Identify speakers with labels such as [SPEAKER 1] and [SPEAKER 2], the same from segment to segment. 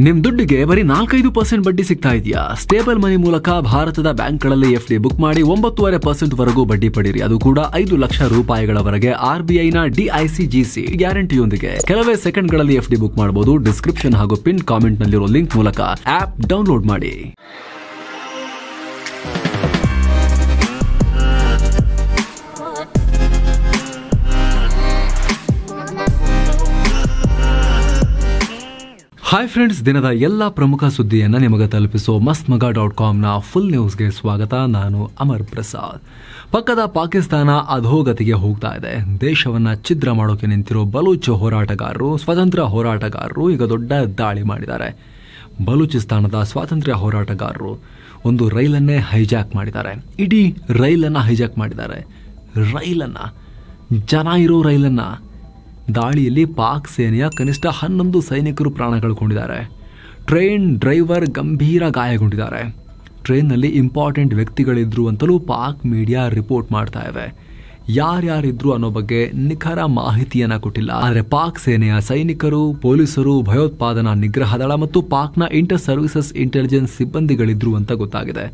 [SPEAKER 1] ನಿಮ್ ದುಡ್ಡಿಗೆ ಬರೀ 4-5% ಬಡ್ಡಿ ಸಿಗ್ತಾ ಇದೆಯಾ? ಸ್ಟೇಬಲ್ ಮನಿ ಮೂಲಕ ಭಾರತದ ಬ್ಯಾಂಕ್ಗಳಲ್ಲಿ ಎಫ್ಡಿ ಬುಕ್ ಮಾಡಿ 9.5% ವರೆಗೂ ಬಡ್ಡಿ ಪಡೀರಿ. ಅದು ಕೂಡ 5 ಲಕ್ಷ ರೂಪಾಯಿಗಳವರೆಗೆ RBIನ DICGC ಗ್ಯಾರಂಟಿಯೊಂದಿಗೆ. ಕೆಲವೇ ಸೆಕೆಂಡ್ಗಳಲ್ಲಿ ಎಫ್ಡಿ ಬುಕ್ ಮಾಡಬಹುದು. ಡಿಸ್ಕ್ರಿಪ್ಷನ್ ಹಾಗೂ ಪಿನ್ ಕಾಮೆಂಟ್ ನಲ್ಲಿರೋ ಲಿಂಕ್ ಮೂಲಕ ಆಪ್ ಡೌನ್ಲೋಡ್ ಮಾಡಿ. ಹಾಯ್ ಫ್ರೆಂಡ್ಸ್, ದಿನದ ಎಲ್ಲ ಪ್ರಮುಖ ಸುದ್ದಿಯನ್ನು ನಿಮಗೆ ತಲುಪಿಸೋ mastmaga.comನ ಫುಲ್ ನ್ಯೂಸ್ಗೆ ಸ್ವಾಗತ. ನಾನು ಅಮರ್ ಪ್ರಸಾದ್. ಪಕ್ಕದ ಪಾಕಿಸ್ತಾನ ಅಧೋಗತಿಗೆ ಹೋಗ್ತಾ ಇದೆ. ದೇಶವನ್ನ ಛಿದ್ರ ಮಾಡೋಕೆ ನಿಂತಿರೋ ಬಲೂಚ್ ಹೋರಾಟಗಾರರು, ಸ್ವತಂತ್ರ ಹೋರಾಟಗಾರರು ಈಗ ದೊಡ್ಡ ದಾಳಿ ಮಾಡಿದ್ದಾರೆ. ಬಲೂಚಿಸ್ತಾನದ ಸ್ವಾತಂತ್ರ್ಯ ಹೋರಾಟಗಾರರು ಒಂದು ರೈಲನ್ನೇ ಹೈಜಾಕ್ ಮಾಡಿದ್ದಾರೆ. ಇಡೀ ರೈಲನ್ನು ಹೈಜಾಕ್ ಮಾಡಿದ್ದಾರೆ. ಜನ ಇರೋ ರೈಲನ್ನು. ದಾಳಿಯಲ್ಲಿ ಪಾಕ್ ಸೇನೆಯ ಕನಿಷ್ಠ 11 ಸೈನಿಕರು ಪ್ರಾಣ ಕಳ್ಕೊಂಡಿದ್ದಾರೆ. ಟ್ರೈನ್ ಡ್ರೈವರ್ ಗಂಭೀರ ಗಾಯಗೊಂಡಿದ್ದಾರೆ. ಟ್ರೈನ್ನಲ್ಲಿ ಇಂಪಾರ್ಟೆಂಟ್ ವ್ಯಕ್ತಿಗಳಿದ್ರು ಅಂತಲೂ ಪಾಕ್ ಮೀಡಿಯಾ ರಿಪೋರ್ಟ್ ಮಾಡ್ತಾ ಇವೆ. ಯಾರ್ಯಾರಿದ್ರು ಅನ್ನೋ ಬಗ್ಗೆ ನಿಖರ ಮಾಹಿತಿಯನ್ನ ಕೊಟ್ಟಿಲ್ಲ. ಆದರೆ ಪಾಕ್ ಸೇನೆಯ ಸೈನಿಕರು, ಪೊಲೀಸರು, ಭಯೋತ್ಪಾದನಾ ನಿಗ್ರಹ ದಳ ಮತ್ತು ಪಾಕ್ನ ಇಂಟರ್ ಸರ್ವಿಸಸ್ ಇಂಟೆಲಿಜೆನ್ಸ್ ಸಿಬ್ಬಂದಿಗಳಿದ್ರು ಅಂತ ಗೊತ್ತಾಗಿದೆ.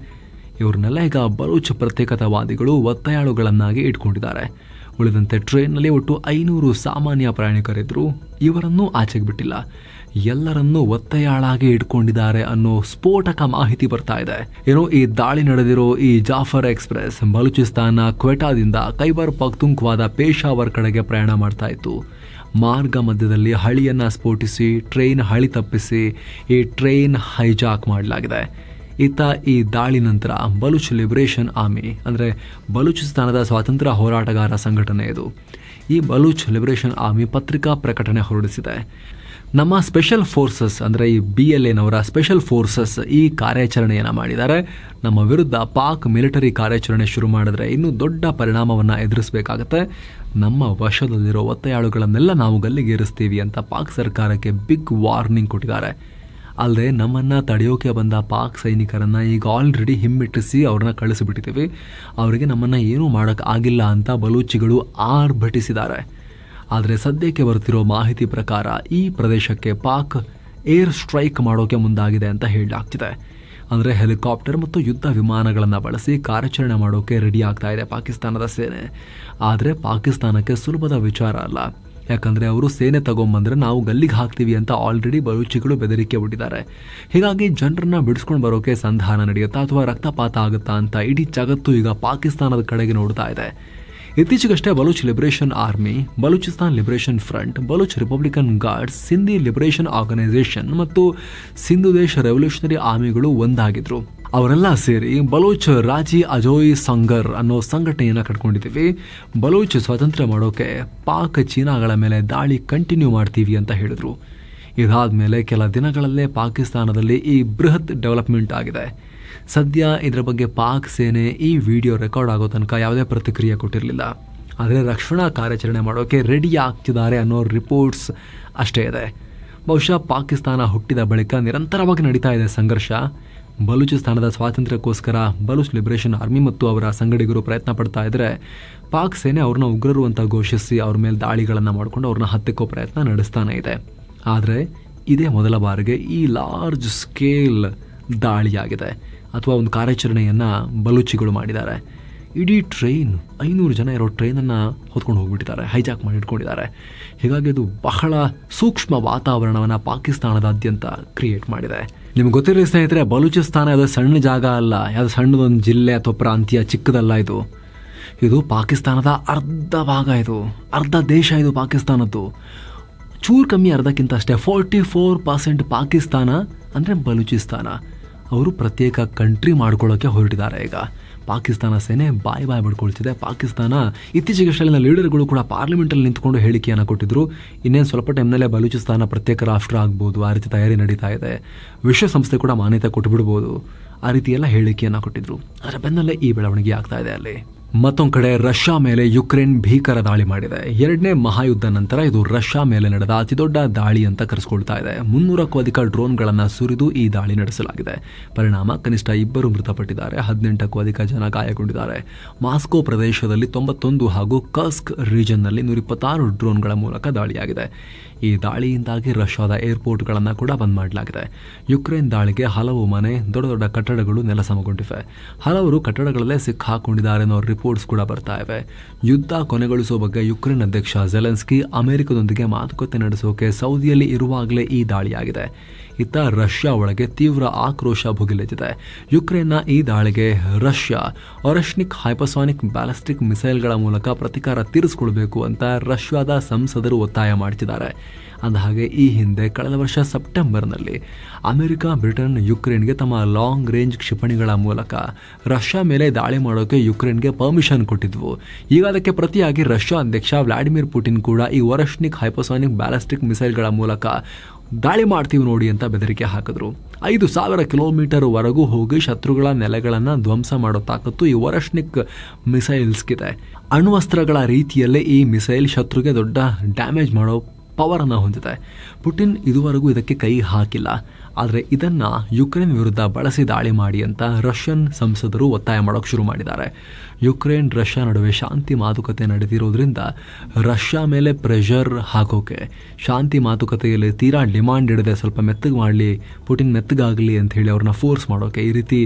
[SPEAKER 1] ಇವ್ರನ್ನೆಲ್ಲ ಈಗ ಬಲೂಚ್ ಪ್ರತ್ಯೇಕತಾವಾದಿಗಳು ಒತ್ತೆಯಾಳುಗಳನ್ನಾಗಿ ಇಟ್ಕೊಂಡಿದ್ದಾರೆ. ಉಳಿದಂತೆ ಟ್ರೈನ್ನಲ್ಲಿ ಒಟ್ಟು 500 ಸಾಮಾನ್ಯ ಪ್ರಯಾಣಿಕರಿದ್ರು. ಇವರನ್ನೂ ಆಚೆಗೆ ಬಿಟ್ಟಿಲ್ಲ. ಎಲ್ಲರನ್ನೂ ಒತ್ತೆಯಾಳಾಗಿ ಇಟ್ಕೊಂಡಿದ್ದಾರೆ ಅನ್ನೋ ಸ್ಫೋಟಕ ಮಾಹಿತಿ ಬರ್ತಾ ಇದೆ. ಏನೋ ಈ ದಾಳಿ ನಡೆದಿರೋ ಈ ಜಾಫರ್ ಎಕ್ಸ್ಪ್ರೆಸ್ ಬಲೂಚಿಸ್ತಾನ ಕ್ವೆಟಾದಿಂದ ಖೈಬರ್ ಪಖ್ತೂನ್ಖ್ವಾದ ಪೇಶಾವರ್ ಕಡೆಗೆ ಪ್ರಯಾಣ ಮಾಡ್ತಾ ಇತ್ತು. ಮಾರ್ಗ ಮಧ್ಯದಲ್ಲಿ ಹಳಿಯನ್ನ ಸ್ಫೋಟಿಸಿ ಟ್ರೈನ್ ಹಳಿ ತಪ್ಪಿಸಿ ಈ ಟ್ರೈನ್ ಹೈಜಾಕ್ ಮಾಡಲಾಗಿದೆ. ಈ ದಾಳಿ ನಂತರ ಬಲೂಚ್ ಲಿಬರೇಷನ್ ಆರ್ಮಿ ಅಂದರೆ ಬಲೂಚಿಸ್ತಾನದ ಸ್ವಾತಂತ್ರ್ಯ ಹೋರಾಟಗಾರ ಸಂಘಟನೆ ಇದು. ಈ ಬಲೂಚ್ ಲಿಬರೇಷನ್ ಆರ್ಮಿ ಪತ್ರಿಕಾ ಪ್ರಕಟಣೆ ಹೊರಡಿಸಿದೆ. ನಮ್ಮ ಸ್ಪೆಷಲ್ ಫೋರ್ಸಸ್ ಅಂದರೆ ಈ BLAನವರ ಸ್ಪೆಷಲ್ ಫೋರ್ಸಸ್ ಈ ಕಾರ್ಯಾಚರಣೆಯನ್ನು ಮಾಡಿದ್ದಾರೆ. ನಮ್ಮ ವಿರುದ್ಧ ಪಾಕ್ ಮಿಲಿಟರಿ ಕಾರ್ಯಾಚರಣೆ ಶುರು ಮಾಡಿದ್ರೆ ಇನ್ನೂ ದೊಡ್ಡ ಪರಿಣಾಮವನ್ನು ಎದುರಿಸಬೇಕಾಗತ್ತೆ. ನಮ್ಮ ವಶದಲ್ಲಿರೋ ಒತ್ತೆಯಾಳುಗಳನ್ನೆಲ್ಲ ನಾವು ಗಲ್ಲಿಗೇರಿಸ್ತೀವಿ ಅಂತ ಪಾಕ್ ಸರ್ಕಾರಕ್ಕೆ ಬಿಗ್ ವಾರ್ನಿಂಗ್ ಕೊಟ್ಟಿದ್ದಾರೆ. ಅಲ್ಲದೆ ನಮ್ಮನ್ನು ತಡೆಯೋಕೆ ಬಂದ ಪಾಕ್ ಸೈನಿಕರನ್ನು ಈಗ ಆಲ್ರೆಡಿ ಹಿಮ್ಮೆಟ್ಟಿಸಿ ಅವ್ರನ್ನ ಕಳಿಸಿಬಿಟ್ಟಿದ್ದೀವಿ. ಅವರಿಗೆ ನಮ್ಮನ್ನು ಏನೂ ಮಾಡೋಕ್ಕೆ ಆಗಿಲ್ಲ ಅಂತ ಬಲೂಚಿಗಳು ಆರ್ಭಟಿಸಿದ್ದಾರೆ. ಆದರೆ ಸದ್ಯಕ್ಕೆ ಬರ್ತಿರೋ ಮಾಹಿತಿ ಪ್ರಕಾರ ಈ ಪ್ರದೇಶಕ್ಕೆ ಪಾಕ್ ಏರ್ ಸ್ಟ್ರೈಕ್ ಮಾಡೋಕೆ ಮುಂದಾಗಿದೆ ಅಂತ ಹೇಳಲಾಗ್ತಿದೆ. ಅಂದರೆ ಹೆಲಿಕಾಪ್ಟರ್ ಮತ್ತು ಯುದ್ಧ ವಿಮಾನಗಳನ್ನು ಬಳಸಿ ಕಾರ್ಯಾಚರಣೆ ಮಾಡೋಕೆ ರೆಡಿ ಆಗ್ತಾ ಇದೆ ಪಾಕಿಸ್ತಾನದ ಸೇನೆ. ಆದರೆ ಪಾಕಿಸ್ತಾನಕ್ಕೆ ಸುಲಭದ ವಿಚಾರ ಅಲ್ಲ. ಯಾಕಂದರೆ ಅವರು ಸೇನೆ ತಗೊಂಬಂದ್ರೆ ನಾವು ಗಲ್ಲಿಗೆ ಹಾಕ್ತೀವಿ ಅಂತ ಆಲ್ರೆಡಿ ಬಲೂಚಿಗಳು ಬೆದರಿಕೆ ಬಿಟ್ಟಿದ್ದಾರೆ. ಹೀಗಾಗಿ ಜನರನ್ನ ಬಿಡಿಸ್ಕೊಂಡು ಬರೋಕೆ ಸಂಧಾನ ನಡೆಯುತ್ತಾ ಅಥವಾ ರಕ್ತಪಾತ ಆಗುತ್ತಾ ಅಂತ ಇಡೀ ಜಗತ್ತು ಈಗ ಪಾಕಿಸ್ತಾನದ ಕಡೆಗೆ ನೋಡ್ತಾ ಇದೆ. ಇತ್ತೀಚೆಗಷ್ಟೇ Baloch Liberation Army, Balochistan Liberation Front, Baloch Republican Guards, Sindhi Liberation Organisation ಮತ್ತು ಸಿಂಧು ದೇಶ ರೆವಲ್ಯೂಷನರಿ ಆರ್ಮಿಗಳು ಒಂದಾಗಿದ್ರು. ಅವರೆಲ್ಲ ಸೇರಿ ಬಲೂಚ್ ರಾಜಿ ಅಜೋಯ್ ಸಂಗರ್ ಅನ್ನೋ ಸಂಘಟನೆಯನ್ನು ಕಟ್ಕೊಂಡಿದ್ದೀವಿ. ಬಲೂಚ್ ಸ್ವಾತಂತ್ರ್ಯ ಮಾಡೋಕೆ ಪಾಕ್ ಚೀನಾಗಳ ಮೇಲೆ ದಾಳಿ ಕಂಟಿನ್ಯೂ ಮಾಡ್ತೀವಿ ಅಂತ ಹೇಳಿದ್ರು. ಇದಾದ್ಮೇಲೆ ಕೆಲ ದಿನಗಳಲ್ಲೇ ಪಾಕಿಸ್ತಾನದಲ್ಲಿ ಈ ಬೃಹತ್ ಡೆವಲಪ್ಮೆಂಟ್ ಆಗಿದೆ. ಸದ್ಯ ಇದರ ಬಗ್ಗೆ ಪಾಕ್ ಸೇನೆ ಈ ವಿಡಿಯೋ ರೆಕಾರ್ಡ್ ಆಗೋ ತನಕ ಯಾವುದೇ ಪ್ರತಿಕ್ರಿಯೆ ಕೊಟ್ಟಿರಲಿಲ್ಲ. ಆದರೆ ರಕ್ಷಣಾ ಕಾರ್ಯಾಚರಣೆ ಮಾಡೋಕೆ ರೆಡಿ ಆಗ್ತಿದ್ದಾರೆ ಅನ್ನೋ ರಿಪೋರ್ಟ್ಸ್ ಅಷ್ಟೇ ಇದೆ. ಬಹುಶಃ ಪಾಕಿಸ್ತಾನ ಹುಟ್ಟಿದ ಬಳಿಕ ನಿರಂತರವಾಗಿ ನಡೀತಾ ಇದೆ ಸಂಘರ್ಷ. ಬಲೂಚಿಸ್ತಾನದ ಸ್ವಾತಂತ್ರ್ಯಕ್ಕೋಸ್ಕರ ಬಲೂಚ್ ಲಿಬರೇಷನ್ ಆರ್ಮಿ ಮತ್ತು ಅವರ ಸಂಗಡಿಗರು ಪ್ರಯತ್ನ ಪಡ್ತಾ ಇದ್ರೆ ಪಾಕ್ ಸೇನೆ ಅವ್ರನ್ನ ಉಗ್ರರು ಅಂತ ಘೋಷಿಸಿ ಅವ್ರ ಮೇಲೆ ದಾಳಿಗಳನ್ನು ಮಾಡಿಕೊಂಡು ಅವ್ರನ್ನ ಹತ್ತಿಕ್ಕೋ ಪ್ರಯತ್ನ ನಡೆಸ್ತಾನೆ ಇದೆ. ಆದರೆ ಇದೇ ಮೊದಲ ಬಾರಿಗೆ ಈ ಲಾರ್ಜ್ ಸ್ಕೇಲ್ ದಾಳಿಯಾಗಿದೆ ಅಥವಾ ಒಂದು ಕಾರ್ಯಾಚರಣೆಯನ್ನು ಬಲೂಚಿಗಳು ಮಾಡಿದ್ದಾರೆ. ಇಡೀ ಟ್ರೈನ್ 500 ಜನ ಇರೋ ಟ್ರೈನನ್ನು ಹೊತ್ಕೊಂಡು ಹೋಗ್ಬಿಟ್ಟಿದ್ದಾರೆ, ಹೈಜಾಕ್ ಮಾಡಿ ಇಟ್ಕೊಂಡಿದ್ದಾರೆ. ಹೀಗಾಗಿ ಅದು ಬಹಳ ಸೂಕ್ಷ್ಮ ವಾತಾವರಣವನ್ನು ಪಾಕಿಸ್ತಾನದಾದ್ಯಂತ ಕ್ರಿಯೇಟ್ ಮಾಡಿದೆ. ನಿಮ್ಗೆ ಗೊತ್ತಿರಲಿ ಸ್ನೇಹಿತರೆ, ಬಲೂಚಿಸ್ತಾನ ಯಾವುದೋ ಸಣ್ಣ ಜಾಗ ಅಲ್ಲ, ಯಾವುದೋ ಸಣ್ಣದೊಂದು ಜಿಲ್ಲೆ ಅಥವಾ ಪ್ರಾಂತ್ಯ ಚಿಕ್ಕದಲ್ಲ. ಇದು ಪಾಕಿಸ್ತಾನದ ಅರ್ಧ ಭಾಗ, ಅರ್ಧ ದೇಶ ಇದು ಪಾಕಿಸ್ತಾನದ್ದು. ಚೂರು ಕಮ್ಮಿ ಅರ್ಧಕ್ಕಿಂತ ಅಷ್ಟೇ 44% ಪಾಕಿಸ್ತಾನ ಅಂದರೆ ಬಲೂಚಿಸ್ತಾನ. ಅವರು ಪ್ರತ್ಯೇಕ ಕಂಟ್ರಿ ಮಾಡ್ಕೊಳ್ಳೋಕೆ ಹೊರಟಿದ್ದಾರೆ. ಈಗ ಪಾಕಿಸ್ತಾನ ಸೇನೆ ಬಾಯ್ ಬಿಡ್ಕೊಳ್ತಿದೆ. ಪಾಕಿಸ್ತಾನ ಇತ್ತೀಚೆಗಷ್ಟೆಲ್ಲ ಲೀಡರ್ಗಳು ಕೂಡ ಪಾರ್ಲಿಮೆಂಟಲ್ಲಿ ನಿಂತ್ಕೊಂಡು ಹೇಳಿಕೆಯನ್ನು ಕೊಟ್ಟಿದ್ರು. ಇನ್ನೇನು ಸ್ವಲ್ಪ ಟೈಮ್ನಲ್ಲೇ ಬಲೂಚಿಸ್ತಾನ ಪ್ರತ್ಯೇಕ ರಾಷ್ಟ್ರ ಆಗ್ಬೋದು, ಆ ರೀತಿ ತಯಾರಿ ನಡೀತಾ ಇದೆ. ವಿಶ್ವಸಂಸ್ಥೆ ಕೂಡ ಮಾನ್ಯತೆ ಕೊಟ್ಟುಬಿಡ್ಬೋದು, ಆ ರೀತಿ ಎಲ್ಲ ಹೇಳಿಕೆಯನ್ನು ಕೊಟ್ಟಿದ್ರು. ಅದರ ಬೆನ್ನಲ್ಲೇ ಈ ಬೆಳವಣಿಗೆ ಆಗ್ತಾ ಇದೆ ಅಲ್ಲಿ. ಮತ್ತೊಂದು ಕಡೆ ರಷ್ಯಾ ಮೇಲೆ ಯುಕ್ರೇನ್ ಭೀಕರ ದಾಳಿ ಮಾಡಿದೆ. 2ನೇ ಮಹಾಯುದ್ಧ ನಂತರ ಇದು ರಷ್ಯಾ ಮೇಲೆ ನಡೆದ ಅತಿದೊಡ್ಡ ದಾಳಿ ಅಂತ ಕರೆಸ್ಕೊಳ್ತಾ ಇದೆ. 300ಕ್ಕೂ ಅಧಿಕ ಡ್ರೋನ್ಗಳನ್ನು ಸುರಿದು ಈ ದಾಳಿ ನಡೆಸಲಾಗಿದೆ. ಪರಿಣಾಮ ಕನಿಷ್ಠ 2 ಮೃತಪಟ್ಟಿದ್ದಾರೆ, 18ಕ್ಕೂ ಅಧಿಕ ಜನ ಗಾಯಗೊಂಡಿದ್ದಾರೆ. ಮಾಸ್ಕೋ ಪ್ರದೇಶದಲ್ಲಿ 91 ಹಾಗೂ ಕಸ್ಕ್ ರೀಜನ್ನಲ್ಲಿ 126 ಡ್ರೋನ್ಗಳ ಮೂಲಕ ದಾಳಿಯಾಗಿದೆ. ಈ ದಾಳಿಯಿಂದಾಗಿ ರಷ್ಯಾದ ಏರ್ಪೋರ್ಟ್ಗಳನ್ನು ಕೂಡ ಬಂದ್ ಮಾಡಲಾಗಿದೆ. ಯುಕ್ರೇನ್ ದಾಳಿಗೆ ಹಲವು ಮನೆ, ದೊಡ್ಡ ದೊಡ್ಡ ಕಟ್ಟಡಗಳು ನೆಲಸಮಗೊಂಡಿವೆ. ಹಲವರು ಕಟ್ಟಡಗಳಲ್ಲೇ ಸಿಕ್ಕಾಕೊಂಡಿದ್ದಾರೆ ಅನ್ನೋ ರಿಪೋರ್ಟ್ಸ್ ಕೂಡ ಬರ್ತಾ ಇವೆ. ಯುದ್ಧ ಕೊನೆಗೊಳಿಸುವ ಬಗ್ಗೆ ಯುಕ್ರೇನ್ ಅಧ್ಯಕ್ಷ ಜೆಲೆನ್ಸ್ಕಿ ಅಮೆರಿಕದೊಂದಿಗೆ ಮಾತುಕತೆ ನಡೆಸೋಕೆ ಸೌದಿಯಲ್ಲಿ ಇರುವಾಗಲೇ ಈ ದಾಳಿಯಾಗಿದೆ. ಇತ್ತ ರಷ್ಯಾ ಒಳಗೆ ತೀವ್ರ ಆಕ್ರೋಶ ಭುಗಿಲೆದ್ದಿದೆ. ಯುಕ್ರೇನ್ನ ಈ ದಾಳಿಗೆ ರಷ್ಯಾ ಒರೆಶ್ನಿಕ್ ಹೈಪರ್ಸಾನಿಕ್ ಬ್ಯಾಲಿಸ್ಟಿಕ್ ಮಿಸೈಲ್ಗಳ ಮೂಲಕ ಪ್ರತೀಕಾರ ತೀರಿಸಿಕೊಳ್ಬೇಕು ಅಂತ ರಷ್ಯಾದ ಸಂಸದರು ಒತ್ತಾಯ ಮಾಡ್ತಿದ್ದಾರೆ. ಅಂದಹಾಗೆ ಈ ಹಿಂದೆ ಕಳೆದ ವರ್ಷ ಸೆಪ್ಟೆಂಬರ್ನಲ್ಲಿ ಅಮೆರಿಕ, ಬ್ರಿಟನ್ ಯುಕ್ರೇನ್ಗೆ ತಮ್ಮ ಲಾಂಗ್ ರೇಂಜ್ ಕ್ಷಿಪಣಿಗಳ ಮೂಲಕ ರಷ್ಯಾ ಮೇಲೆ ದಾಳಿ ಮಾಡೋಕೆ ಯುಕ್ರೇನ್ಗೆ ಪರ್ಮಿಷನ್ ಕೊಟ್ಟಿದ್ವು. ಈಗ ಅದಕ್ಕೆ ಪ್ರತಿಯಾಗಿ ರಷ್ಯಾ ಅಧ್ಯಕ್ಷ ವ್ಲಾಡಿಮಿರ್ ಪುಟಿನ್ ಕೂಡ ಈ ಒರೆಶ್ನಿಕ್ ಹೈಪರ್ಸಾನಿಕ್ ಬ್ಯಾಲಿಸ್ಟಿಕ್ ಮಿಸೈಲ್ಗಳ ಮೂಲಕ ದಾಳಿ ಮಾಡ್ತೀವಿ ನೋಡಿ ಅಂತ ಬೆದರಿಕೆ ಹಾಕಿದ್ರು. 5,000 ಕಿಲೋಮೀಟರ್ ವರೆಗೂ ಹೋಗಿ ಶತ್ರುಗಳ ನೆಲೆಗಳನ್ನು ಧ್ವಂಸ ಮಾಡೋ ತಾಕತ್ತು ಈ ಒರೆಶ್ನಿಕ್ ಮಿಸೈಲ್ಸ್ಗಿದೆ. ಅಣ್ವಸ್ತ್ರಗಳ ರೀತಿಯಲ್ಲೇ ಈ ಮಿಸೈಲ್ ಶತ್ರುಗೆ ದೊಡ್ಡ ಡ್ಯಾಮೇಜ್ ಮಾಡೋ ಪವರ್ ಅನ್ನು ಹೊಂದಿದೆ. ಪುಟಿನ್ ಇದುವರೆಗೂ ಇದಕ್ಕೆ ಕೈ ಹಾಕಿಲ್ಲ. ಆದರೆ ಇದನ್ನ ಯುಕ್ರೇನ್ ವಿರುದ್ಧ ಬಳಸಿ ದಾಳಿ ಮಾಡಿ ಅಂತ ರಷ್ಯನ್ ಸಂಸದರು ಒತ್ತಾಯ ಮಾಡೋಕೆ ಶುರು ಮಾಡಿದ್ದಾರೆ. ಯುಕ್ರೇನ್ ರಷ್ಯಾ ನಡುವೆ ಶಾಂತಿ ಮಾತುಕತೆ ನಡೆದಿರೋದ್ರಿಂದ ರಷ್ಯಾ ಮೇಲೆ ಪ್ರೆಷರ್ ಹಾಕೋಕೆ, ಶಾಂತಿ ಮಾತುಕತೆಯಲ್ಲಿ ತೀರಾ ಡಿಮಾಂಡ್ ಇಡದೆ ಸ್ವಲ್ಪ ಮೆತ್ತಗೆ ಮಾಡಲಿ, ಪುಟಿನ್ ಮೆತ್ತಗಾಗಲಿ ಅಂತ ಹೇಳಿ ಅವ್ರನ್ನ ಫೋರ್ಸ್ ಮಾಡೋಕೆ ಈ ರೀತಿ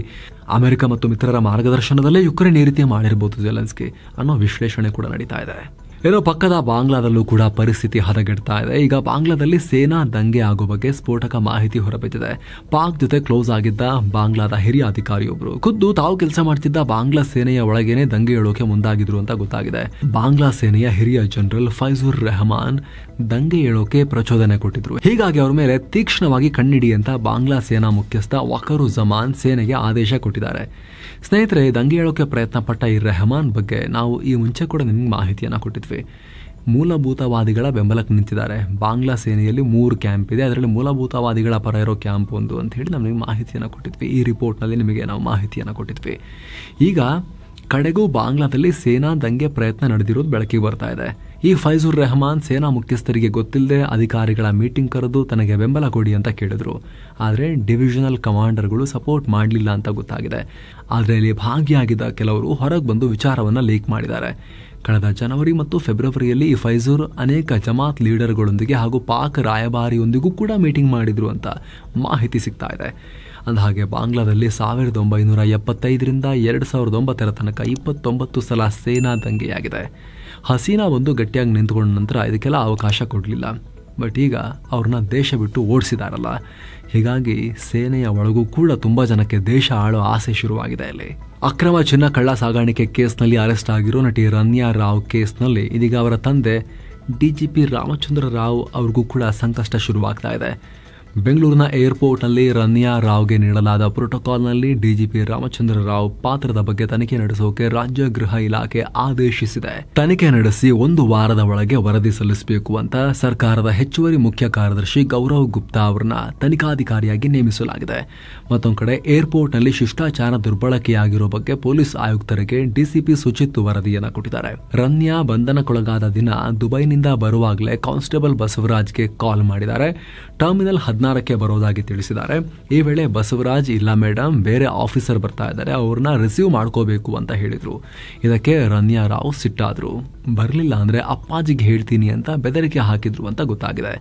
[SPEAKER 1] ಅಮೆರಿಕ ಮತ್ತು ಮಿತ್ರರ ಮಾರ್ಗದರ್ಶನದಲ್ಲೇ ಯುಕ್ರೇನ್ ಈ ರೀತಿ ಮಾಡಿರ್ಬೋದು ಜೆಲೆನ್ಸ್ಕಿ ಅನ್ನೋ ವಿಶ್ಲೇಷಣೆ ಕೂಡ ನಡೀತಾ ಇದೆ. ಏನೋ ಪಕ್ಕದ ಬಾಂಗ್ಲಾದಲ್ಲೂ ಕೂಡ ಪರಿಸ್ಥಿತಿ ಹದಗೆಡ್ತಾ ಇದೆ. ಈಗ ಬಾಂಗ್ಲಾದಲ್ಲಿ ಸೇನಾ ದಂಗೆ ಆಗೋ ಬಗ್ಗೆ ಸ್ಫೋಟಕ ಮಾಹಿತಿ ಹೊರಬಿದ್ದಿದೆ. ಪಾಕ್ ಜೊತೆ ಕ್ಲೋಸ್ ಆಗಿದ್ದ ಬಾಂಗ್ಲಾದ ಹಿರಿಯ ಅಧಿಕಾರಿಯೊಬ್ಬರು ಖುದ್ದು ತಾವು ಕೆಲಸ ಮಾಡ್ತಿದ್ದ ಬಾಂಗ್ಲಾ ಸೇನೆಯ ಒಳಗೇನೆ ದಂಗೆ ಏಳೋಕೆ ಮುಂದಾಗಿದ್ರು ಅಂತ ಗೊತ್ತಾಗಿದೆ. ಬಾಂಗ್ಲಾ ಸೇನೆಯ ಹಿರಿಯ ಜನರಲ್ ಫೈಜುರ್ ರೆಹಮಾನ್ ದಂಗೆ ಏಳೋಕೆ ಪ್ರಚೋದನೆ ಕೊಟ್ಟಿದ್ರು. ಹೀಗಾಗಿ ಅವ್ರ ಮೇಲೆ ತೀಕ್ಷ್ಣವಾಗಿ ಕಣ್ಣಿಡಿ ಅಂತ ಬಾಂಗ್ಲಾ ಸೇನಾ ಮುಖ್ಯಸ್ಥ ವಕರುಜ್ಜಮಾನ್ ಸೇನೆಗೆ ಆದೇಶ ಕೊಟ್ಟಿದ್ದಾರೆ. ಸ್ನೇಹಿತರೆ, ದಂಗೆ ಏಳೋಕೆ ಪ್ರಯತ್ನ ಪಟ್ಟ ಈ ರೆಹಮಾನ್ ಬಗ್ಗೆ ನಾವು ಈ ಮುಂಚೆ ಕೂಡ ನಿಮ್ಗೆ ಮಾಹಿತಿಯನ್ನು ಕೊಟ್ಟಿದ್ವಿ. ಮೂಲಭೂತವಾದಿಗಳ ಬೆಂಬಲಕ್ಕೆ ನಿಂತಿದ್ದಾರೆ. ಬಾಂಗ್ಲಾ ಸೇನೆಯಲ್ಲಿ 3 ಕ್ಯಾಂಪ್ ಇದೆ, ಅದರಲ್ಲಿ ಮೂಲಭೂತವಾದಿಗಳ ಪರ ಇರೋ ಕ್ಯಾಂಪ್ ಒಂದು ಅಂತ ಹೇಳಿ ನಮಗೆ ಮಾಹಿತಿಯನ್ನು ಕೊಟ್ಟಿದ್ವಿ. ಈ ರಿಪೋರ್ಟ್ನಲ್ಲಿ ನಿಮಗೆ ನಾವು ಮಾಹಿತಿಯನ್ನು ಕೊಟ್ಟಿದ್ವಿ. ಈಗ ಕಡೆಗೂ ಬಾಂಗ್ಲಾದಲ್ಲಿ ಸೇನಾ ದಂಗೆ ಪ್ರಯತ್ನ ನಡೆದಿರೋದು ಬೆಳಕಿಗೆ ಬರ್ತಾ ಇದೆ. ಈ ಫೈಜುರ್ ರೆಹಮಾನ್ ಸೇನಾ ಮುಖ್ಯಸ್ಥರಿಗೆ ಗೊತ್ತಿಲ್ಲದೆ ಅಧಿಕಾರಿಗಳ ಮೀಟಿಂಗ್ ಕರೆದು ತನಗೆ ಬೆಂಬಲ ಕೊಡಿ ಅಂತ ಕೇಳಿದ್ರು. ಆದರೆ ಡಿವಿಷನಲ್ ಕಮಾಂಡರ್ಗಳು ಸಪೋರ್ಟ್ ಮಾಡಲಿಲ್ಲ ಅಂತ ಗೊತ್ತಾಗಿದೆ. ಆದರೆ ಇಲ್ಲಿ ಭಾಗಿಯಾಗಿದ್ದ ಕೆಲವರು ಹೊರಗೆ ಬಂದು ವಿಚಾರವನ್ನು ಲೀಕ್ ಮಾಡಿದ್ದಾರೆ. ಕಳೆದ ಜನವರಿ ಮತ್ತು ಫೆಬ್ರವರಿಯಲ್ಲಿ ಈ ಫೈಜುರ್ ಅನೇಕ ಜಮಾತ್ ಲೀಡರ್ಗಳೊಂದಿಗೆ ಹಾಗೂ ಪಾಕ್ ರಾಯಭಾರಿಯೊಂದಿಗೂ ಕೂಡ ಮೀಟಿಂಗ್ ಮಾಡಿದ್ರು ಅಂತ ಮಾಹಿತಿ ಸಿಗ್ತಾ ಇದೆ. ಅಂದಹಾಗೆ ಬಾಂಗ್ಲಾದಲ್ಲಿ 1975ರಿಂದ 2009 ತನಕ 29 ಸಲ ಸೇನಾ ದಂಗೆಯಾಗಿದೆ. ಹಸೀನಾ ಒಂದು ಗಟ್ಟಿಯಾಗಿ ನಿಂತ್ಕೊಂಡ ನಂತರ ಇದಕ್ಕೆಲ್ಲ ಅವಕಾಶ ಕೊಡಲಿಲ್ಲ. ಬಟ್ ಈಗ ಅವ್ರನ್ನ ದೇಶ ಬಿಟ್ಟು ಓಡಿಸಿದಾರಲ್ಲ, ಹೀಗಾಗಿ ಸೇನೆಯ ಒಳಗೂ ಕೂಡ ತುಂಬ ಜನಕ್ಕೆ ದೇಶ ಆಳೋ ಆಸೆ ಶುರುವಾಗಿದೆ. ಇಲ್ಲಿ ಅಕ್ರಮ ಚಿನ್ನ ಕಳ್ಳ ಸಾಗಾಣಿಕೆ ಕೇಸ್ನಲ್ಲಿ ಅರೆಸ್ಟ್ ಆಗಿರೋ ನಟಿ ರನ್ಯಾ ರಾವ್ ಕೇಸ್ನಲ್ಲಿ ಇದೀಗ ಅವರ ತಂದೆ DGP ರಾಮಚಂದ್ರ ರಾವ್ ಅವ್ರಿಗೂ ಕೂಡ ಸಂಕಷ್ಟ ಶುರುವಾಗ್ತಾ ಇದೆ. ಬೆಂಗಳೂರಿನ ಏರ್ಪೋರ್ಟ್ನಲ್ಲಿ ರನ್ಯಾ ರಾವ್ಗೆ ನೀಡಲಾದ ಪ್ರೋಟೋಕಾಲ್ನಲ್ಲಿ DGP ರಾಮಚಂದ್ರ ರಾವ್ ಪಾತ್ರದ ಬಗ್ಗೆ ತನಿಖೆ ನಡೆಸೋಕೆ ರಾಜ್ಯ ಗೃಹ ಇಲಾಖೆ ಆದೇಶಿಸಿದೆ. ತನಿಖೆ ನಡೆಸಿ 1 ವಾರದ ಒಳಗೆ ವರದಿ ಸಲ್ಲಿಸಬೇಕು ಅಂತ ಸರ್ಕಾರದ ಹೆಚ್ಚುವರಿ ಮುಖ್ಯ ಕಾರ್ಯದರ್ಶಿ ಗೌರವ್ ಗುಪ್ತಾ ಅವರನ್ನ ತನಿಖಾಧಿಕಾರಿಯಾಗಿ ನೇಮಿಸಲಾಗಿದೆ. ಮತ್ತೊಂದು ಕಡೆ ಏರ್ಪೋರ್ಟ್ನಲ್ಲಿ ಶಿಷ್ಟಾಚಾರ ದುರ್ಬಳಕೆಯಾಗಿರೋ ಬಗ್ಗೆ ಪೊಲೀಸ್ ಆಯುಕ್ತರಿಗೆ DCP ಸುಚಿತ್ ವರದಿಯನ್ನು ಕೊಟ್ಟಿದ್ದಾರೆ. ರನ್ಯಾ ಬಂಧನಕ್ಕೊಳಗಾದ ದಿನ ದುಬೈನಿಂದ ಬರುವಾಗಲೇ ಕಾನ್ಸ್ಟೇಬಲ್ ಬಸವರಾಜ್ಗೆ ಕಾಲ್ ಮಾಡಿದ್ದಾರೆ. ಟರ್ಮಿನಲ್ 16ಕ್ಕೆ ಬರೋದಾಗಿ ತಿಳಿಸಿದ್ದಾರೆ. ಈ ವೇಳೆ ಬಸವರಾಜ್, ಇಲ್ಲ ಮೇಡಮ್, ಬೇರೆ ಆಫೀಸರ್ ಬರ್ತಾ ಇದ್ದಾರೆ, ಅವ್ರನ್ನ ರಿಸೀವ್ ಮಾಡ್ಕೋಬೇಕು ಅಂತ ಹೇಳಿದ್ರು. ಇದಕ್ಕೆ ರನ್ಯಾ ರಾವ್ ಸಿಟ್ಟಾದ್ರು. ಬರಲಿಲ್ಲ ಅಂದ್ರೆ ಅಪ್ಪಾಜಿಗೆ ಹೇಳ್ತೀನಿ ಅಂತ ಬೆದರಿಕೆ ಹಾಕಿದ್ರು ಅಂತ ಗೊತ್ತಾಗಿದೆ.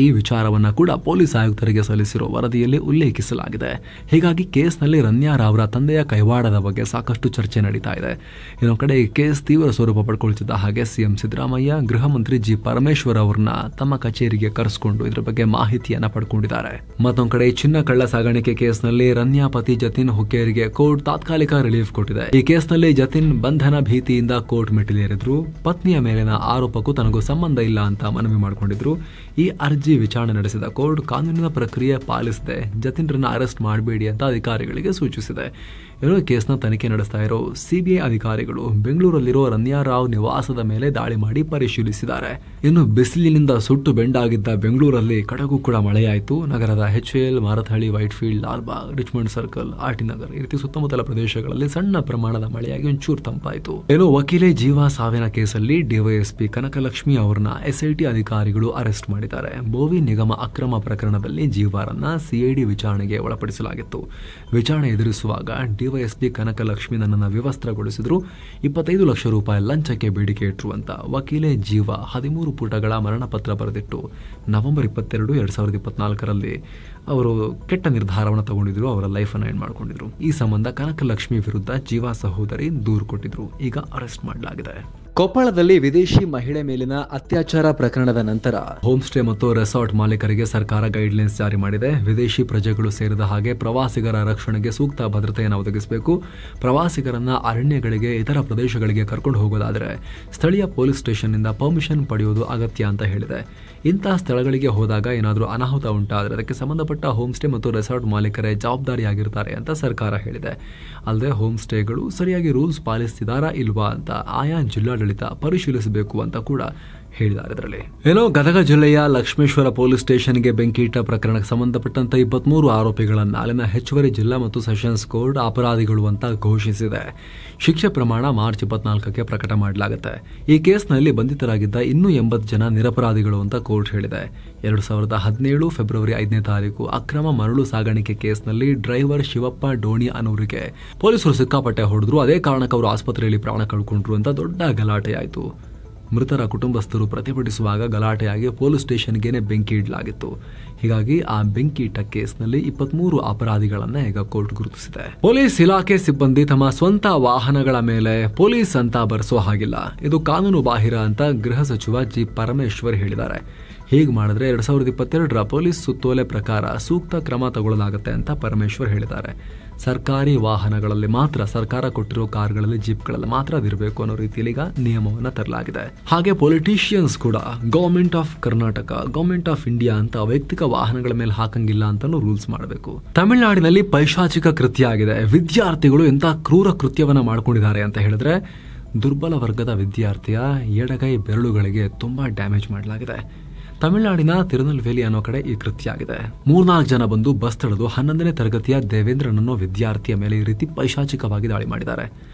[SPEAKER 1] ಈ ವಿಚಾರವನ್ನ ಕೂಡ ಪೊಲೀಸ್ ಆಯುಕ್ತರಿಗೆ ಸಲ್ಲಿಸಿರೋ ವರದಿಯಲ್ಲಿ ಉಲ್ಲೇಖಿಸಲಾಗಿದೆ. ಹೀಗಾಗಿ ಕೇಸ್ನಲ್ಲಿ ರನ್ಯಾ ರಾವ್ರ ತಂದೆಯ ಕೈವಾಡದ ಬಗ್ಗೆ ಸಾಕಷ್ಟು ಚರ್ಚೆ ನಡೀತಾ ಇದೆ. ಇನ್ನೊಂದು ಕಡೆ ಈ ಕೇಸ್ ತೀವ್ರ ಸ್ವರೂಪ ಪಡ್ಕೊಳ್ತಿದ್ದ ಹಾಗೆ CM ಸಿದ್ದರಾಮಯ್ಯ, ಗೃಹ ಮಂತ್ರಿ G ಪರಮೇಶ್ವರ್ ಅವರನ್ನ ತಮ್ಮ ಕಚೇರಿಗೆ ಕರೆಸಿಕೊಂಡು ಇದರ ಬಗ್ಗೆ ಮಾಹಿತಿಯನ್ನ ಪಡ್ಕೊಂಡಿದ್ದಾರೆ. ಮತ್ತೊಂದು ಕಡೆ ಚಿನ್ನ ಕಳ್ಳ ಸಾಗಾಣಿಕೆ ಕೇಸ್ನಲ್ಲಿ ರನ್ಯಾ ಪತಿ ಜತಿನ್ ಹುಕ್ಕೇರಿಗೆ ಕೋರ್ಟ್ ತಾತ್ಕಾಲಿಕ ರಿಲೀಫ್ ಕೊಟ್ಟಿದೆ. ಈ ಕೇಸ್ನಲ್ಲಿ ಜತಿನ್ ಬಂಧನ ಭೀತಿಯಿಂದ ಕೋರ್ಟ್ ಮೆಟ್ಟಿಲೇರಿದ್ರು. ಪತ್ನಿಯ ಮೇಲಿನ ಆರೋಪಕ್ಕೂ ತನಗೂ ಸಂಬಂಧ ಇಲ್ಲ ಅಂತ ಮನವಿ ಮಾಡಿಕೊಂಡಿದ್ರು. ಈ ಅರ್ಜಿ ವಿಚಾರಣೆ ನಡೆಸಿದ ಕೋರ್ಟ್ ಕಾನೂನಿನ ಪ್ರಕ್ರಿಯೆ ಪಾಲಿಸದೆ ಜತಿನ್ರನ್ನ ಅರೆಸ್ಟ್ ಮಾಡಬೇಡಿ ಅಂತ ಅಧಿಕಾರಿಗಳಿಗೆ ಸೂಚಿಸಿದೆ. ಏನೋ ಕೇಸ್ನ ತನಿಖೆ ನಡೆಸ್ತಾ ಇರೋ CBI ಅಧಿಕಾರಿಗಳು ಬೆಂಗಳೂರಲ್ಲಿರೋ ರನ್ಯಾ ರಾವ್ ನಿವಾಸದ ಮೇಲೆ ದಾಳಿ ಮಾಡಿ ಪರಿಶೀಲಿಸಿದ್ದಾರೆ. ಇನ್ನು ಬಿಸಿಲಿನಿಂದ ಸುಟ್ಟು ಬೆಂಡಾಗಿದ್ದ ಬೆಂಗಳೂರಲ್ಲಿ ಕಡೆಗೂ ಕೂಡ ಮಳೆಯಾಯಿತು. ನಗರದ HAL, Marathahalli, Whitefield, Lalbagh, Richmond circle, RT Nagar ಈ ರೀತಿ ಸುತ್ತಮುತ್ತಲ ಪ್ರದೇಶಗಳಲ್ಲಿ ಸಣ್ಣ ಪ್ರಮಾಣದ ಮಳೆಯಾಗಿ ಒಂಚೂರು ತಂಪಾಯಿತು. ಏನೋ ವಕೀಲೆ ಜೀವ ಸಾವಿನ ಕೇಸಲ್ಲಿ DYSP ಕನಕಲಕ್ಷ್ಮಿ ಅವರನ್ನ SIT ಅಧಿಕಾರಿಗಳು ಅರೆಸ್ಟ್ ಮಾಡಿದ್ದಾರೆ. ಬೋವಿ ನಿಗಮ ಅಕ್ರಮ ಪ್ರಕರಣದಲ್ಲಿ ಜೀವಾರನ್ನ ಸಿಐಡಿ ವಿಚಾರಣೆಗೆ ಒಳಪಡಿಸಲಾಗಿತ್ತು. ವಿಚಾರಣೆ ಎದುರಿಸುವಾಗ ಡಿವೈಎಸ್ಪಿ ಕನಕಲಕ್ಷ್ಮಿ ನನ್ನನ್ನು ವಿವಸ್ತ್ರಗೊಳಿಸಿದ್ರು, 25 ಲಕ್ಷ ರೂಪಾಯಿ ಲಂಚಕ್ಕೆ ಬೇಡಿಕೆ ಇಟ್ಟರು ಅಂತ ವಕೀಲೆ ಜೀವ 13 ಪುಟಗಳ ಮರಣಪತ್ರ ಬರೆದಿಟ್ಟು ನವೆಂಬರ್ 22, 2024ರಲ್ಲಿ ಅವರು ಕೆಟ್ಟ ನಿರ್ಧಾರವನ್ನು ತಗೊಂಡಿದ್ರು. ಅವರ ಲೈಫನ್ನು ಎಂಡ್ ಮಾಡ್ಕೊಂಡಿದ್ರು. ಈ ಸಂಬಂಧ ಕನಕಲಕ್ಷ್ಮಿ ವಿರುದ್ಧ ಜೀವ ಸಹೋದರಿ ದೂರು ಕೊಟ್ಟಿದ್ರು. ಈಗ ಅರೆಸ್ಟ್ ಮಾಡಲಾಗಿದೆ. ಕೊಪ್ಪಳದಲ್ಲಿ ವಿದೇಶಿ ಮಹಿಳೆ ಮೇಲಿನ ಅತ್ಯಾಚಾರ ಪ್ರಕರಣದ ನಂತರ ಹೋಮ್ ಸ್ಟೇ ಮತ್ತು ರೆಸಾರ್ಟ್ ಮಾಲೀಕರಿಗೆ ಸರ್ಕಾರ ಗೈಡ್ಲೈನ್ಸ್ ಜಾರಿ ಮಾಡಿದೆ. ವಿದೇಶಿ ಪ್ರಜೆಗಳು ಸೇರಿದ ಹಾಗೆ ಪ್ರವಾಸಿಗರ ರಕ್ಷಣೆಗೆ ಸೂಕ್ತ ಭದ್ರತೆಯನ್ನು ಒದಗಿಸಬೇಕು. ಪ್ರವಾಸಿಗರನ್ನ ಅರಣ್ಯಗಳಿಗೆ, ಇತರ ಪ್ರದೇಶಗಳಿಗೆ ಕರ್ಕೊಂಡು ಹೋಗೋದಾದರೆ ಸ್ಥಳೀಯ ಪೊಲೀಸ್ ಸ್ಟೇಷನ್ನಿಂದ ಪರ್ಮಿಷನ್ ಪಡೆಯುವುದು ಅಗತ್ಯ ಅಂತ ಹೇಳಿದೆ. ಇಂತಹ ಸ್ಥಳಗಳಿಗೆ ಹೋದಾಗ ಏನಾದರೂ ಅನಾಹುತ ಉಂಟಾದರೆ ಅದಕ್ಕೆ ಸಂಬಂಧಪಟ್ಟ ಹೋಮ್ ಸ್ಟೇ ಮತ್ತು ರೆಸಾರ್ಟ್ ಮಾಲೀಕರೇ ಜವಾಬ್ದಾರಿಯಾಗಿರ್ತಾರೆ ಅಂತ ಸರ್ಕಾರ ಹೇಳಿದೆ. ಅಲ್ಲದೆ ಹೋಮ್ ಸ್ಟೇಗಳು ಸರಿಯಾಗಿ ರೂಲ್ಸ್ ಪಾಲಿಸ್ತಿದಾರಾ ಇಲ್ವಾ ಅಂತ ಆಯಾ ಜಿಲ್ಲಾಡಳಿತ ಪರಿಶೀಲಿಸಬೇಕು ಅಂತ ಕೂಡ ಹೇಳಿದ್ದಾರೆ. ಇದರಲ್ಲಿ ಏನೋ ಗದಗ ಜಿಲ್ಲೆಯ ಲಕ್ಷ್ಮೇಶ್ವರ ಪೊಲೀಸ್ ಸ್ಟೇಷನ್ಗೆ ಬೆಂಕಿ ಇಟ್ಟ ಪ್ರಕರಣಕ್ಕೆ ಸಂಬಂಧಪಟ್ಟಂತೆ 23 ಆರೋಪಿಗಳನ್ನ ಅಲ್ಲಿನ ಹೆಚ್ಚುವರಿ ಜಿಲ್ಲಾ ಮತ್ತು ಸೆಷನ್ಸ್ ಕೋರ್ಟ್ ಅಪರಾಧಿಗಳು ಅಂತ ಘೋಷಿಸಿದೆ. ಶಿಕ್ಷೆ ಪ್ರಮಾಣ ಮಾರ್ಚ್ 24ಕ್ಕೆ ಪ್ರಕಟ ಮಾಡಲಾಗುತ್ತೆ. ಈ ಕೇಸ್ನಲ್ಲಿ ಬಂಧಿತರಾಗಿದ್ದ ಇನ್ನೂ 80 ಜನ ನಿರಪರಾಧಿಗಳು ಅಂತ ಕೋರ್ಟ್ ಹೇಳಿದೆ. 2017 ಫೆಬ್ರವರಿ 5ನೇ ತಾರೀಕು ಅಕ್ರಮ ಮರಳು ಸಾಗಾಣಿಕೆ ಕೇಸ್ನಲ್ಲಿ ಡ್ರೈವರ್ ಶಿವಪ್ಪ ಡೋಣಿ ಅನ್ನೋರಿಗೆ ಪೊಲೀಸರು ಸಿಕ್ಕಾಪಟ್ಟೆ ಹೊಡೆದ್ರು. ಅದೇ ಕಾರಣಕ್ಕೆ ಅವರು ಆಸ್ಪತ್ರೆಯಲ್ಲಿ ಪ್ರಾಣ ಕಳ್ಕೊಂಡ್ರು ಅಂತ ದೊಡ್ಡ ಗಲಾಟೆಯಾಯಿತು. ಮೃತರ ಕುಟುಂಬಸ್ಥರು ಪ್ರತಿಭಟಿಸುವಾಗ ಗಲಾಟೆಯಾಗಿ ಪೊಲೀಸ್ ಸ್ಟೇಷನ್ಗೇನೆ ಬೆಂಕಿ ಇಡಲಾಗಿತ್ತು. ಹೀಗಾಗಿ ಆ ಬೆಂಕಿ ಇಟ್ಟ ಕೇಸ್ನಲ್ಲಿ 23 ಅಪರಾಧಿಗಳನ್ನ ಈಗ ಕೋರ್ಟ್ ಗುರುತಿಸಿದೆ. ಪೊಲೀಸ್ ಇಲಾಖೆ ಸಿಬ್ಬಂದಿ ತಮ್ಮ ಸ್ವಂತ ವಾಹನಗಳ ಮೇಲೆ ಪೊಲೀಸ್ ಅಂತ ಬರೆಸೋ ಹಾಗಿಲ್ಲ, ಇದು ಕಾನೂನು ಬಾಹಿರ ಅಂತ ಗೃಹ ಸಚಿವ ಜಿ ಪರಮೇಶ್ವರ್ ಹೇಳಿದ್ದಾರೆ. ಹೀಗೆ ಮಾಡಿದ್ರೆ 2022ರ ಪೊಲೀಸ್ ಸುತ್ತೋಲೆ ಪ್ರಕಾರ ಸೂಕ್ತ ಕ್ರಮ ತಗೊಳ್ಳಲಾಗುತ್ತೆ ಅಂತ ಪರಮೇಶ್ವರ್ ಹೇಳಿದ್ದಾರೆ. ಸರ್ಕಾರಿ ವಾಹನಗಳಲ್ಲಿ ಮಾತ್ರ, ಸರ್ಕಾರ ಕೊಟ್ಟಿರೋ ಕಾರ್ಗಳಲ್ಲಿ, ಜೀಪ್ಗಳಲ್ಲಿ ಮಾತ್ರ ಅದಿರಬೇಕು ಅನ್ನೋ ರೀತಿಯಲ್ಲಿ ಈಗ ನಿಯಮವನ್ನು ತರಲಾಗಿದೆ. ಹಾಗೆ ಪೊಲಿಟಿಷಿಯನ್ಸ್ ಕೂಡ government of Karnataka, government of India ಅಂತ ವೈಯಕ್ತಿಕ ವಾಹನಗಳ ಮೇಲೆ ಹಾಕಂಗಿಲ್ಲ ಅಂತಾನು ರೂಲ್ಸ್ ಮಾಡಬೇಕು. ತಮಿಳುನಾಡಿನಲ್ಲಿ ಪೈಶಾಚಿಕ ಕೃತ್ಯ ಆಗಿದೆ. ವಿದ್ಯಾರ್ಥಿಗಳು ಎಂತ ಕ್ರೂರ ಕೃತ್ಯವನ್ನ ಮಾಡ್ಕೊಂಡಿದ್ದಾರೆ ಅಂತ ಹೇಳಿದ್ರೆ, ದುರ್ಬಲ ವರ್ಗದ ವಿದ್ಯಾರ್ಥಿಯ ಎಡಗೈ ಬೆರಳುಗಳಿಗೆ ತುಂಬಾ ಡ್ಯಾಮೇಜ್ ಮಾಡಲಾಗಿದೆ. ತಮಿಳುನಾಡಿನ ತಿರುನಲ್ವೇಲಿ ಅನ್ನೋ ಕಡೆ ಈ ಕೃತ್ಯ ಆಗಿದೆ. 3-4 ಜನ ಬಂದು ಬಸ್ ತಡೆದು 11ನೇ ತರಗತಿಯ ದೇವೇಂದ್ರನ್ ಅನ್ನೋ ವಿದ್ಯಾರ್ಥಿಯ ಮೇಲೆ ಈ ರೀತಿ ಪೈಶಾಚಿಕವಾಗಿ ದಾಳಿ ಮಾಡಿದ್ದಾರೆ.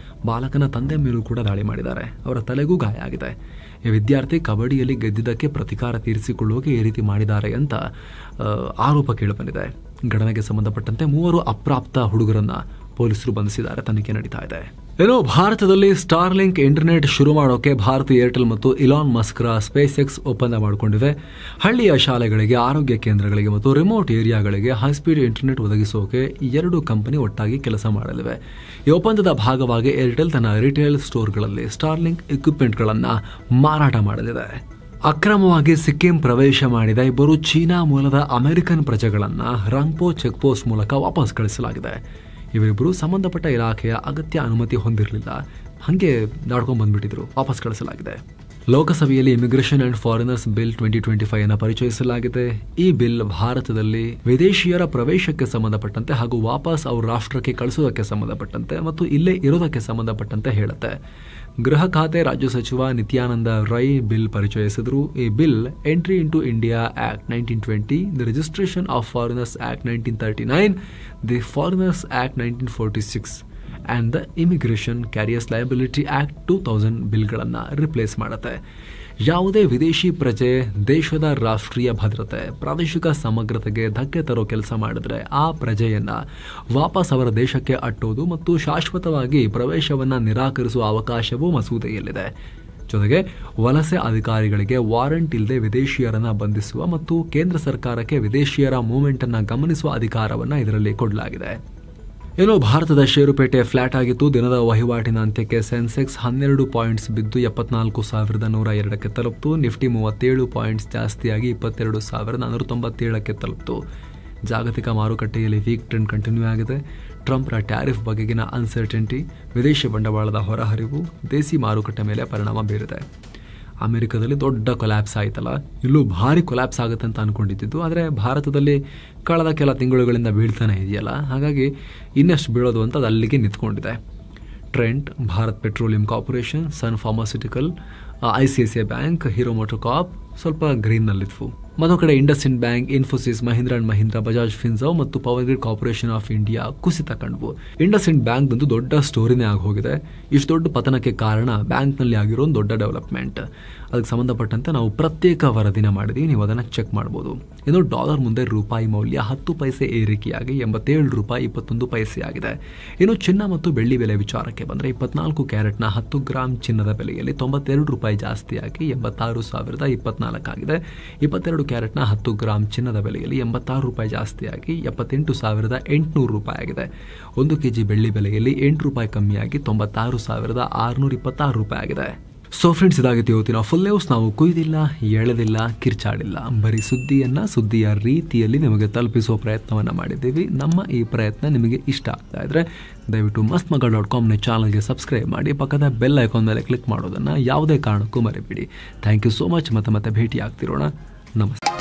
[SPEAKER 1] ಬಾಲಕನ ತಂದೆ ಮೇಲೂ ಕೂಡ ದಾಳಿ ಮಾಡಿದ್ದಾರೆ. ಅವರ ತಲೆಗೂ ಗಾಯ ಆಗಿದೆ. ಈ ವಿದ್ಯಾರ್ಥಿ ಕಬಡ್ಡಿಯಲ್ಲಿ ಗೆದ್ದಿದ್ದಕ್ಕೆ ಪ್ರತಿಕಾರ ತೀರಿಸಿಕೊಳ್ಳುವಕ್ಕೆ ಈ ರೀತಿ ಮಾಡಿದ್ದಾರೆ ಅಂತ ಆರೋಪ ಕೇಳಿಬಂದಿದೆ. ಘಟನೆಗೆ ಸಂಬಂಧಪಟ್ಟಂತೆ 3 ಅಪ್ರಾಪ್ತ ಹುಡುಗರನ್ನ ಪೊಲೀಸರು ಬಂಧಿಸಿದ್ದಾರೆ. ತನಿಖೆ ನಡೀತಾ ಇದೆ. ಏನೋ ಭಾರತದಲ್ಲಿ ಸ್ಟಾರ್ಲಿಂಕ್ ಇಂಟರ್ನೆಟ್ ಶುರು ಮಾಡೋಕೆ ಭಾರತಿ ಏರ್ಟೆಲ್ ಮತ್ತು ಇಲಾನ್ ಮಸ್ಕ್ರ ಸ್ಪೇಸ್ ಎಕ್ಸ್ ಒಪ್ಪಂದ ಮಾಡಿಕೊಂಡಿವೆ. ಹಳ್ಳಿಯ ಶಾಲೆಗಳಿಗೆ, ಆರೋಗ್ಯ ಕೇಂದ್ರಗಳಿಗೆ ಮತ್ತು ರಿಮೋಟ್ ಏರಿಯಾಗಳಿಗೆ ಹೈಸ್ಪೀಡ್ ಇಂಟರ್ನೆಟ್ ಒದಗಿಸೋಕೆ 2 ಕಂಪನಿ ಒಟ್ಟಾಗಿ ಕೆಲಸ ಮಾಡಲಿವೆ. ಈ ಒಪ್ಪಂದದ ಭಾಗವಾಗಿ ಏರ್ಟೆಲ್ ತನ್ನ ರಿಟೇಲ್ ಸ್ಟೋರ್ಗಳಲ್ಲಿ ಸ್ಟಾರ್ಲಿಂಕ್ ಇಕ್ವಿಪ್ಮೆಂಟ್ಗಳನ್ನು ಮಾರಾಟ ಮಾಡಲಿದೆ. ಅಕ್ರಮವಾಗಿ ಸಿಕ್ಕಿಂ ಪ್ರವೇಶ ಮಾಡಿದ 2 ಚೀನಾ ಮೂಲದ ಅಮೆರಿಕನ್ ಪ್ರಜೆಗಳನ್ನು ರಂಗ್ಪೋ ಚೆಕ್ ಪೋಸ್ಟ್ ಮೂಲಕ ವಾಪಸ್ ಕಳಿಸಲಾಗಿದೆ. ಇವರಿಬ್ಬರು ಸಂಬಂಧಪಟ್ಟ ಇಲಾಖೆಯ ಅಗತ್ಯ ಅನುಮತಿ ಹೊಂದಿರಲಿಲ್ಲ, ಹಾಗೆ ದಾಡ್ಕೊಂಡು ಬಂದ್ಬಿಟ್ಟಿದ್ರು. ವಾಪಸ್ ಕಳಿಸಲಾಗಿದೆ. ಲೋಕಸಭೆಯಲ್ಲಿ ಇಮಿಗ್ರೇಷನ್ ಅಂಡ್ ಫಾರಿನರ್ಸ್ ಬಿಲ್ 2025 ಅನ್ನು ಪರಿಚಯಿಸಲಾಗಿದೆ. ಈ ಬಿಲ್ ಭಾರತದಲ್ಲಿ ವಿದೇಶಿಯರ ಪ್ರವೇಶಕ್ಕೆ ಸಂಬಂಧಪಟ್ಟಂತೆ ಹಾಗೂ ವಾಪಸ್ ಅವ್ರ ರಾಷ್ಟ್ರಕ್ಕೆ ಕಳಿಸೋದಕ್ಕೆ ಸಂಬಂಧಪಟ್ಟಂತೆ ಮತ್ತು ಇಲ್ಲೇ ಇರೋದಕ್ಕೆ ಸಂಬಂಧಪಟ್ಟಂತೆ ಹೇಳುತ್ತೆ. ಗೃಹ ಖಾತೆ ರಾಜ್ಯ ಸಚಿವ ನಿತ್ಯಾನಂದ ರೈ ಬಿಲ್ ಪರಿಚಯಿಸಿದ್ರು. ಈ bill entry into India act 1920, the registration of foreigners act 1939, the foreigners act 1946 and the Immigration Carriers Liability Act 2000 ಬಿಲ್ಗಳನ್ನು ರಿಪ್ಲೇಸ್ ಮಾಡುತ್ತೆ. ಯಾವುದೇ ವಿದೇಶಿ ಪ್ರಜೆ ದೇಶದ ರಾಷ್ಟ್ರೀಯ ಭದ್ರತೆ, ಪ್ರಾದೇಶಿಕ ಸಮಗ್ರತೆಗೆ ಧಕ್ಕೆ ತರೋ ಕೆಲಸ ಮಾಡಿದ್ರೆ ಆ ಪ್ರಜೆಯನ್ನ ವಾಪಸ್ ಅವರ ದೇಶಕ್ಕೆ ಅಟ್ಟೋದು ಮತ್ತು ಶಾಶ್ವತವಾಗಿ ಪ್ರವೇಶವನ್ನ ನಿರಾಕರಿಸುವ ಅವಕಾಶವೂ ಮಸೂದೆಯಲ್ಲಿದೆ. ಜೊತೆಗೆ ವಲಸೆ ಅಧಿಕಾರಿಗಳಿಗೆ ವಾರಂಟ್ ಇಲ್ಲದೆ ವಿದೇಶಿಯರನ್ನ ಬಂಧಿಸುವ ಮತ್ತು ಕೇಂದ್ರ ಸರ್ಕಾರಕ್ಕೆ ವಿದೇಶಿಯರ ಮೂವ್ಮೆಂಟ್ ಅನ್ನ ಗಮನಿಸುವ ಅಧಿಕಾರವನ್ನ ಇದರಲ್ಲಿ ಕೊಡಲಾಗಿದೆ. ಏನೋ ಭಾರತದ ಷೇರುಪೇಟೆ ಫ್ಲಾಟ್ ಆಗಿತ್ತು. ದಿನದ ವಹಿವಾಟಿನ ಅಂತ್ಯಕ್ಕೆ ಸೆನ್ಸೆಕ್ಸ್ 12 ಪಾಯಿಂಟ್ಸ್ ಬಿದ್ದು 74,102ಕ್ಕೆ ತಲುಪಿತು. ನಿಫ್ಟಿ 37 ಪಾಯಿಂಟ್ಸ್ ಜಾಸ್ತಿಯಾಗಿ 22,497ಕ್ಕೆ ತಲುಪಿತು. ಜಾಗತಿಕ ಮಾರುಕಟ್ಟೆಯಲ್ಲಿ ವೀಕ್ ಟ್ರೆಂಡ್ ಕಂಟಿನ್ಯೂ ಆಗಿದೆ. ಟ್ರಂಪ್ರ ಟ್ಯಾರಿಫ್ ಬಗೆಗಿನ ಅನ್ಸರ್ಟೆನಿಟಿ, ವಿದೇಶಿ ಬಂಡವಾಳದ ಹೊರಹರಿವು ದೇಸಿ ಮಾರುಕಟ್ಟೆ ಮೇಲೆ ಪರಿಣಾಮ ಬೀರಿದೆ. ಅಮೆರಿಕದಲ್ಲಿ ದೊಡ್ಡ ಕೊಲ್ಯಾಪ್ಸ್ ಆಯ್ತಲ್ಲ, ಇಲ್ಲೂ ಭಾರಿ ಕೊಲ್ಯಾಪ್ಸ್ ಆಗುತ್ತೆ ಅಂತ ಅನ್ಕೊಂಡಿದ್ದು. ಆದರೆ ಭಾರತದಲ್ಲಿ ಕಳೆದ ಕೆಲ ತಿಂಗಳುಗಳಿಂದ ಬೀಳ್ತಾನೆ ಇದೆಯಲ್ಲ, ಹಾಗಾಗಿ ಇನ್ನಷ್ಟು ಬೀಳೋದು ಅಂತ ಅದು ಅಲ್ಲಿಗೆ ನಿಂತ್ಕೊಂಡಿದೆ. Trent, Bharat petroleum corporation, sun pharmaceutical, ICICI bank, hero motor corp ಸ್ವಲ್ಪ ಗ್ರೀನ್ನಲ್ಲಿದ್ವು. ಮತ್ತೊಂದು ಕಡೆ ಇಂಡಸ್ಇಂಡ್ ಬ್ಯಾಂಕ್, ಇನ್ಫೋಸಿಸ್, ಮಹೀಂದ್ರ ಅಂಡ್ ಮಹೀಂದ್ರ, ಬಜಾಜ್ ಫಿನ್ಸರ್ವ್ ಮತ್ತು power grid corporation of India ಕುಸಿತ ಕಂಡವು. ಇಂಡಸ್ಇಂಡ್ ಬ್ಯಾಂಕ್ ಒಂದು ದೊಡ್ಡ ಸ್ಟೋರಿನೇ ಆಗಿ ಹೋಗಿದೆ. ಇಷ್ಟು ದೊಡ್ಡ ಪತನಕ್ಕೆ ಕಾರಣ ಬ್ಯಾಂಕ್ನಲ್ಲಿ ಆಗಿರೋ ಒಂದು ದೊಡ್ಡ ಡೆವಲಪ್ಮೆಂಟ್. ಅದಕ್ಕೆ ಸಂಬಂಧಪಟ್ಟಂತೆ ನಾವು ಪ್ರತ್ಯೇಕ ವರದಿನ ಮಾಡಿದ್ದೀವಿ, ನೀವು ಅದನ್ನು ಚೆಕ್ ಮಾಡ್ಬೋದು. ಇನ್ನು ಡಾಲರ್ ಮುಂದೆ ರೂಪಾಯಿ ಮೌಲ್ಯ 10 ಪೈಸೆ ಏರಿಕೆಯಾಗಿ 87 ರೂಪಾಯಿ 21 ಪೈಸೆ ಆಗಿದೆ. ಇನ್ನು ಚಿನ್ನ ಮತ್ತು ಬೆಳ್ಳಿ ಬೆಲೆ ವಿಚಾರಕ್ಕೆ ಬಂದರೆ 24 ಕ್ಯಾರೆಟ್ನ 10 ಗ್ರಾಂ ಚಿನ್ನದ ಬೆಲೆಯಲ್ಲಿ 92 ರೂಪಾಯಿ ಜಾಸ್ತಿಯಾಗಿ 86,024 ಆಗಿದೆ. 22 ಕ್ಯಾರೆಟ್ನ 10 ಗ್ರಾಂ ಚಿನ್ನದ ಬೆಲೆಯಲ್ಲಿ 86 ರೂಪಾಯಿ ಜಾಸ್ತಿಯಾಗಿ 78,800 ರೂಪಾಯಿ ಆಗಿದೆ. 1 ಕೆಜಿ ಬೆಳ್ಳಿ ಬೆಲೆಯಲ್ಲಿ 8 ರೂಪಾಯಿ ಕಮ್ಮಿಯಾಗಿ 96,626 ರೂಪಾಯಿ ಆಗಿದೆ. ಸೊ ಫ್ರೆಂಡ್ಸ್, ಇದಾಗಿತ್ತು ಇವತ್ತಿನ ಫುಲ್ ನ್ಯೂಸ್. ನಾವು ಕುಯ್ದಿಲ್ಲ, ಎಳೆದಿಲ್ಲ, ಕಿರ್ಚಾಡಿಲ್ಲ, ಬರೀ ಸುದ್ದಿಯ ರೀತಿಯಲ್ಲಿ ನಿಮಗೆ ತಲುಪಿಸುವ ಪ್ರಯತ್ನವನ್ನು ಮಾಡಿದ್ದೀವಿ. ನಮ್ಮ ಈ ಪ್ರಯತ್ನ ನಿಮಗೆ ಇಷ್ಟ ಆಗ್ತಾ ಇದ್ರೆ ದಯವಿಟ್ಟು mastmagga.com ಚಾನಲ್ಗೆ ಸಬ್ಸ್ಕ್ರೈಬ್ ಮಾಡಿ, ಪಕ್ಕದ ಬೆಲ್ ಐಕಾನ್ ಮೇಲೆ ಕ್ಲಿಕ್ ಮಾಡೋದನ್ನು ಯಾವುದೇ ಕಾರಣಕ್ಕೂ ಮರಿಬೇಡಿ. Thank you so much. ಮತ್ತೆ ಭೇಟಿ ಆಗ್ತಿರೋಣ. ನಮಸ್ತೆ.